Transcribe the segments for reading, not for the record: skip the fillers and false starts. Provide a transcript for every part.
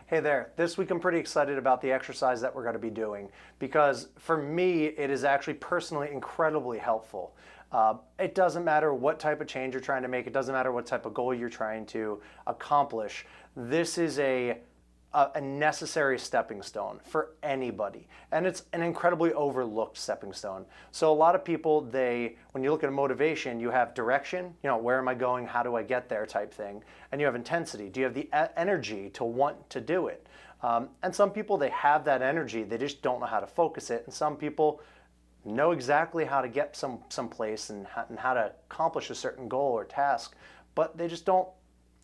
Hey there, this week I'm pretty excited about the exercise that we're going to be doing because for me it is actually personally incredibly helpful. It doesn't matter what type of change you're trying to make, it doesn't matter what type of goal you're trying to accomplish. This is a necessary stepping stone for anybody, and it's an incredibly overlooked stepping stone. So a lot of people, when you look at motivation, you have direction, where am I going, how do I get there type thing, and you have intensity. Do you have the energy to want to do it? And some people, they have that energy, they just don't know how to focus it, and some people know exactly how to get someplace and how to accomplish a certain goal or task, but they just don't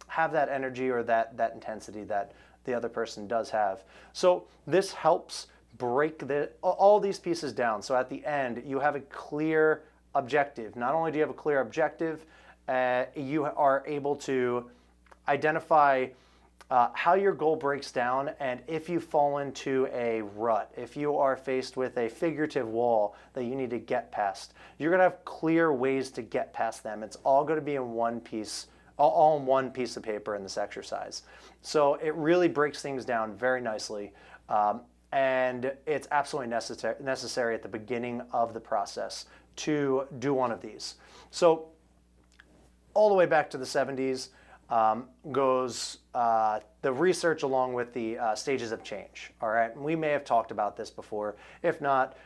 have that energy or that intensity that the other person does have. So this helps break all these pieces down. So at the end, you have a clear objective. Not only do you have a clear objective, you are able to identify how your goal breaks down, and if you fall into a rut, if you are faced with a figurative wall that you need to get past, you're going to have clear ways to get past them. It's all going to be in one piece, all in one piece of paper in this exercise. So it really breaks things down very nicely, and it's absolutely necessary at the beginning of the process to do one of these. So all the way back to the 70s goes the research along with the stages of change. All right, and we may have talked about this before. If not,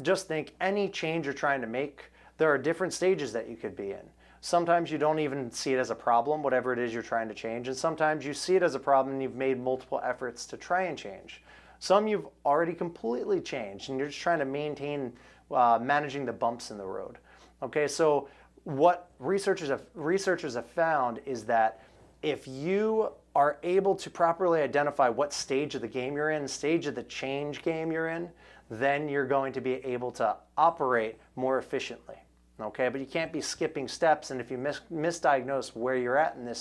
just think any change you're trying to make, there are different stages that you could be in. Sometimes you don't even see it as a problem, whatever it is you're trying to change, and sometimes you see it as a problem and you've made multiple efforts to try and change. Some you've already completely changed and you're just trying to maintain managing the bumps in the road. Okay, so what researchers have found is that if you are able to properly identify what stage of the game you're in, stage of the change game you're in, then you're going to be able to operate more efficiently. Okay, but you can't be skipping steps, and if you misdiagnose where you're at in this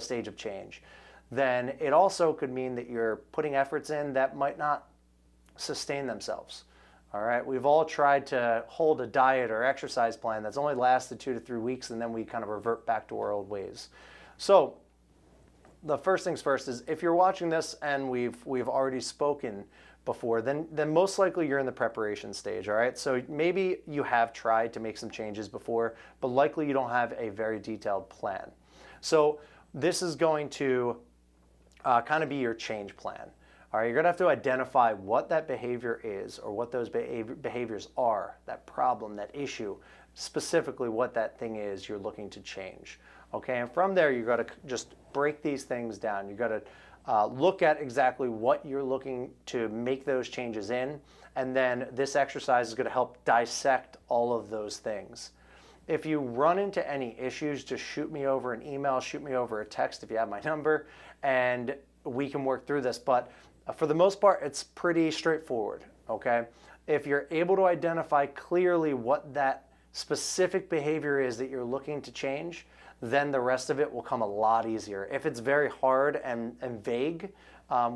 stage of change, then it also could mean that you're putting efforts in that might not sustain themselves. All right, we've all tried to hold a diet or exercise plan that's only lasted 2 to 3 weeks, and then we kind of revert back to our old ways. So the first things first is, if you're watching this and we've already spoken before, then most likely you're in the preparation stage. All right, so maybe you have tried to make some changes before, but likely you don't have a very detailed plan. So this is going to kind of be your change plan. All right, you're going to have to identify what that behavior is, or what those behaviors are, that problem, that issue, specifically what that thing is you're looking to change. Okay, and from there you've got to just break these things down. You've got to look at exactly what you're looking to make those changes in, and then this exercise is going to help dissect all of those things. If you run into any issues, just shoot me over an email, shoot me over a text if you have my number, and we can work through this. But for the most part, it's pretty straightforward. Okay, if you're able to identify clearly what that specific behavior is that you're looking to change, then the rest of it will come a lot easier. If it's very hard and vague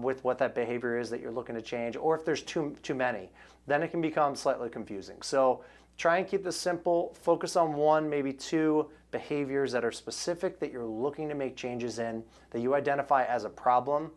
with what that behavior is that you're looking to change, or if there's too many, then it can become slightly confusing. So try and keep this simple. Focus on 1, maybe 2 behaviors that are specific that you're looking to make changes in, that you identify as a problem,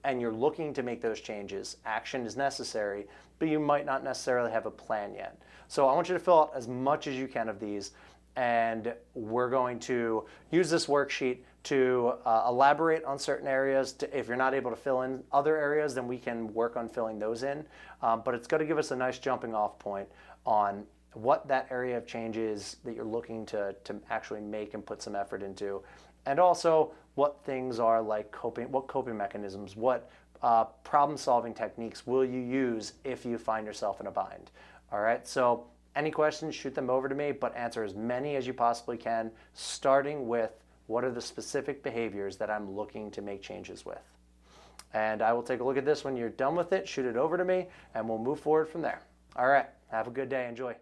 and you're looking to make those changes. Action is necessary, but you might not necessarily have a plan yet. So I want you to fill out as much as you can of these, and we're going to use this worksheet to elaborate on certain areas. If you're not able to fill in other areas, then we can work on filling those in. But it's going to give us a nice jumping off point on what that area of change is that you're looking to actually make and put some effort into. And also what things are like what coping mechanisms, what problem-solving techniques will you use if you find yourself in a bind. All right, so any questions, shoot them over to me, but answer as many as you possibly can, starting with what are the specific behaviors that I'm looking to make changes with. And I will take a look at this when you're done with it, shoot it over to me, and we'll move forward from there. All right, have a good day, enjoy.